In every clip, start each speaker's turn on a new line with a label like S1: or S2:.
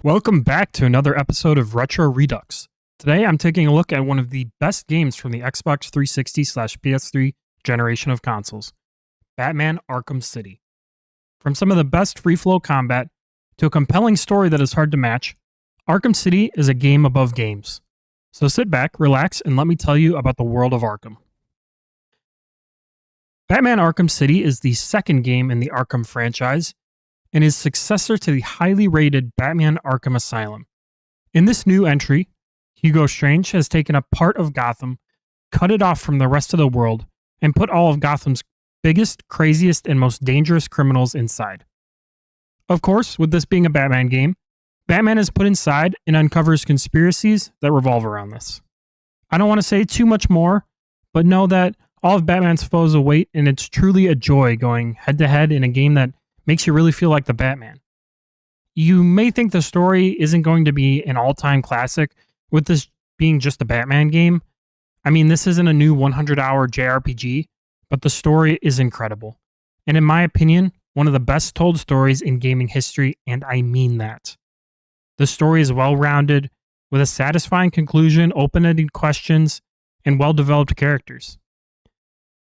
S1: Welcome back to another episode of Retro Redux. Today I'm taking a look at one of the best games from the Xbox 360/PS3 generation of consoles, Batman Arkham City. From some of the best free-flow combat to a compelling story that is hard to match, Arkham City is a game above games. So sit back, relax, and let me tell you about the world of Arkham. Batman Arkham City is the second game in the Arkham franchise and is successor to the highly rated Batman Arkham Asylum. In this new entry, Hugo Strange has taken a part of Gotham, cut it off from the rest of the world, and put all of Gotham's biggest, craziest, and most dangerous criminals inside. Of course, with this being a Batman game, Batman is put inside and uncovers conspiracies that revolve around this. I don't want to say too much more, but know that all of Batman's foes await, and it's truly a joy going head-to-head in a game that makes you really feel like the Batman. You may think the story isn't going to be an all-time classic, with this being just a Batman game. I mean, this isn't a new 100-hour JRPG, but the story is incredible. And in my opinion, one of the best told stories in gaming history, and I mean that. The story is well-rounded, with a satisfying conclusion, open-ended questions, and well-developed characters.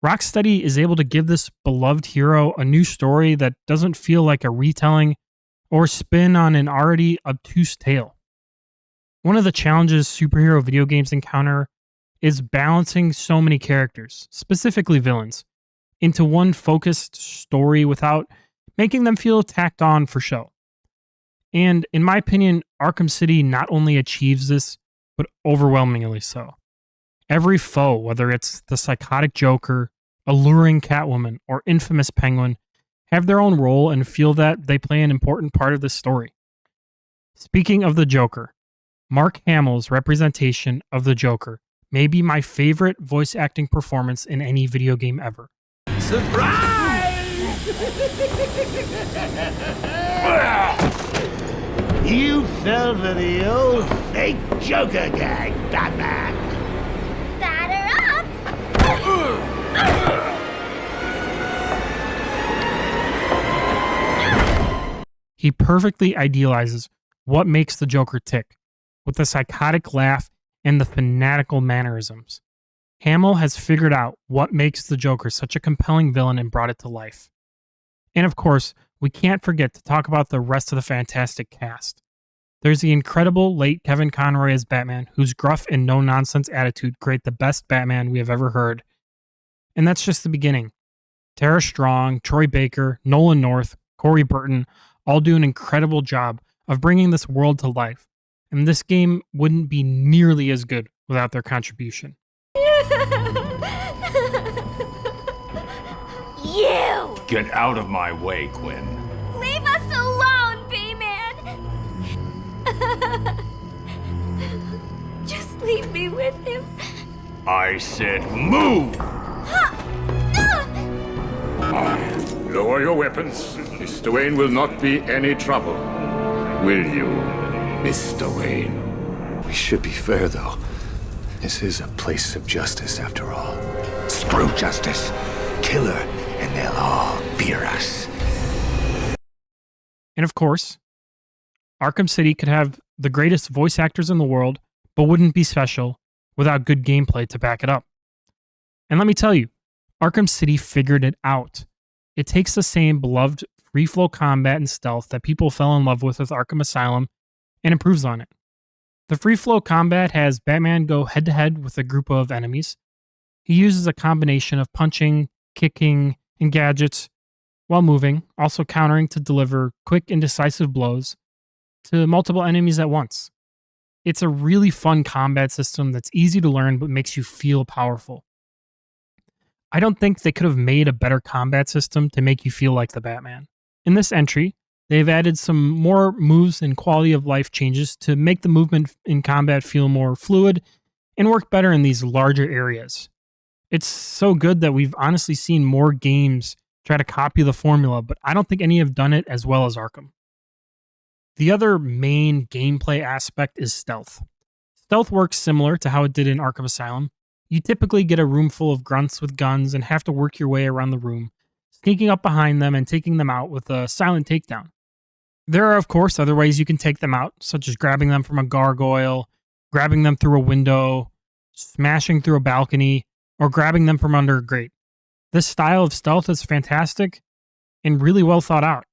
S1: Rocksteady is able to give this beloved hero a new story that doesn't feel like a retelling or spin on an already obtuse tale. One of the challenges superhero video games encounter is balancing so many characters, specifically villains, into one focused story without making them feel tacked on for show. And in my opinion, Arkham City not only achieves this, but overwhelmingly so. Every foe, whether it's the psychotic Joker, alluring Catwoman, or infamous Penguin, have their own role and feel that they play an important part of this story. Speaking of the Joker, Mark Hamill's representation of the Joker may be my favorite voice acting performance in any video game ever.
S2: Surprise! You fell for the old fake Joker gag, Batman.
S3: Batter up!
S1: He perfectly idealizes what makes the Joker tick, with the psychotic laugh and the fanatical mannerisms. Hamill has figured out what makes the Joker such a compelling villain and brought it to life. And of course, we can't forget to talk about the rest of the fantastic cast. There's the incredible late Kevin Conroy as Batman, whose gruff and no-nonsense attitude create the best Batman we have ever heard. And that's just the beginning. Tara Strong, Troy Baker, Nolan North, Corey Burton all do an incredible job of bringing this world to life. And this game wouldn't be nearly as good without their contribution.
S3: You!
S4: Get out of my way, Quinn.
S3: Leave us alone, B-Man! Just leave me with him.
S4: I said move!
S5: Lower your weapons. Mr. Wayne will not be any trouble. Will you, Mr. Wayne?
S6: We should be fair, though. This is a place of justice, after all.
S2: Screw justice. Kill her, and they'll all fear us.
S1: And of course, Arkham City could have the greatest voice actors in the world, but wouldn't be special without good gameplay to back it up. And let me tell you, Arkham City figured it out. It takes the same beloved free-flow combat and stealth that people fell in love with Arkham Asylum and improves on it. The free-flow combat has Batman go head-to-head with a group of enemies. He uses a combination of punching, kicking, and gadgets while moving, also countering to deliver quick and decisive blows to multiple enemies at once. It's a really fun combat system that's easy to learn but makes you feel powerful. I don't think they could have made a better combat system to make you feel like the Batman. In this entry, they've added some more moves and quality of life changes to make the movement in combat feel more fluid and work better in these larger areas. It's so good that we've honestly seen more games try to copy the formula, but I don't think any have done it as well as Arkham. The other main gameplay aspect is stealth. Stealth works similar to how it did in Arkham Asylum. You typically get a room full of grunts with guns and have to work your way around the room, sneaking up behind them and taking them out with a silent takedown. There are, of course, other ways you can take them out, such as grabbing them from a gargoyle, grabbing them through a window, smashing through a balcony, or grabbing them from under a grate. This style of stealth is fantastic and really well thought out.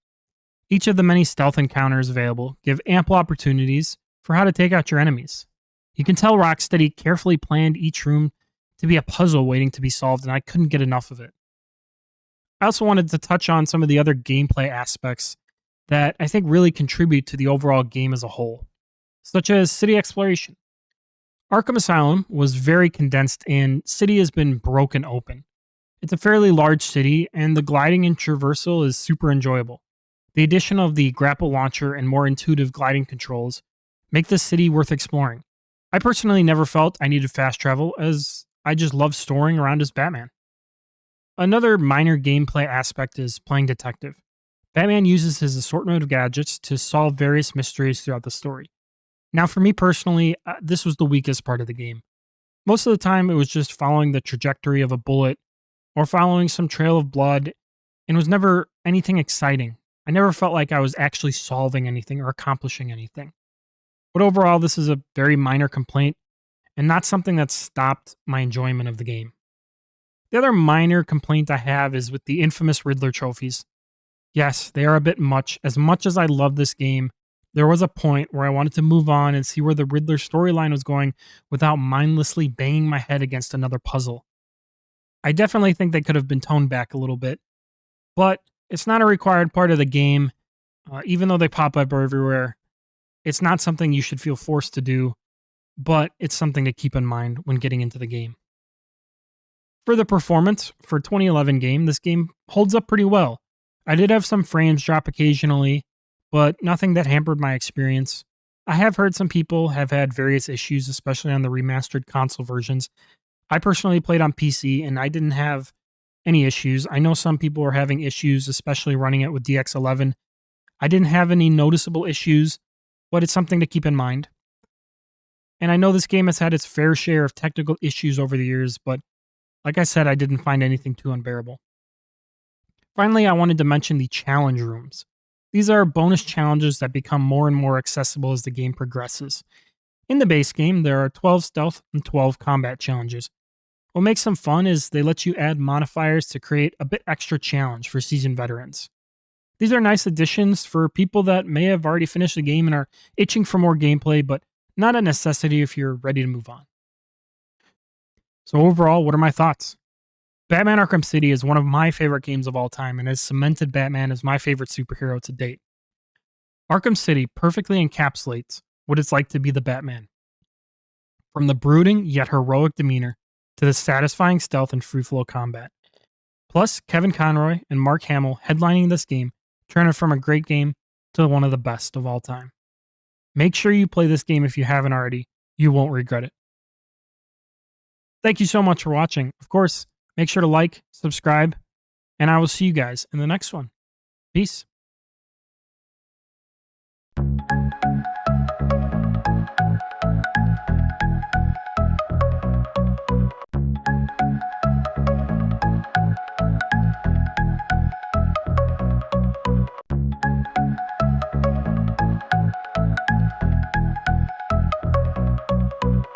S1: Each of the many stealth encounters available give ample opportunities for how to take out your enemies. You can tell Rocksteady carefully planned each room to be a puzzle waiting to be solved, and I couldn't get enough of it. I also wanted to touch on some of the other gameplay aspects that I think really contribute to the overall game as a whole, such as city exploration. Arkham Asylum was very condensed and city has been broken open. It's a fairly large city and the gliding and traversal is super enjoyable. The addition of the grapple launcher and more intuitive gliding controls make this city worth exploring. I personally never felt I needed fast travel as I just love storing around as Batman. Another minor gameplay aspect is playing detective. Batman uses his assortment of gadgets to solve various mysteries throughout the story. Now, for me personally, this was the weakest part of the game. Most of the time, it was just following the trajectory of a bullet or following some trail of blood, and it was never anything exciting. I never felt like I was actually solving anything or accomplishing anything. But overall, this is a very minor complaint and not something that stopped my enjoyment of the game. The other minor complaint I have is with the infamous Riddler trophies. Yes, they are a bit much. As much as I love this game, there was a point where I wanted to move on and see where the Riddler storyline was going without mindlessly banging my head against another puzzle. I definitely think they could have been toned back a little bit, but it's not a required part of the game. Even though they pop up everywhere, it's not something you should feel forced to do, but it's something to keep in mind when getting into the game. For the performance, for a 2011 game, this game holds up pretty well. I did have some frames drop occasionally, but nothing that hampered my experience. I have heard some people have had various issues, especially on the remastered console versions. I personally played on PC and I didn't have any issues. I know some people are having issues, especially running it with DX11. I didn't have any noticeable issues, but it's something to keep in mind. And I know this game has had its fair share of technical issues over the years, but like I said, I didn't find anything too unbearable. Finally, I wanted to mention the challenge rooms. These are bonus challenges that become more and more accessible as the game progresses. In the base game, there are 12 stealth and 12 combat challenges. What makes them fun is they let you add modifiers to create a bit extra challenge for seasoned veterans. These are nice additions for people that may have already finished the game and are itching for more gameplay, but not a necessity if you're ready to move on. So overall, what are my thoughts? Batman Arkham City is one of my favorite games of all time and has cemented Batman as my favorite superhero to date. Arkham City perfectly encapsulates what it's like to be the Batman. From the brooding yet heroic demeanor to the satisfying stealth and free flow combat. Plus, Kevin Conroy and Mark Hamill headlining this game turn it from a great game to one of the best of all time. Make sure you play this game if you haven't already. You won't regret it. Thank you so much for watching. Of course, make sure to like, subscribe, and I will see you guys in the next one. Peace.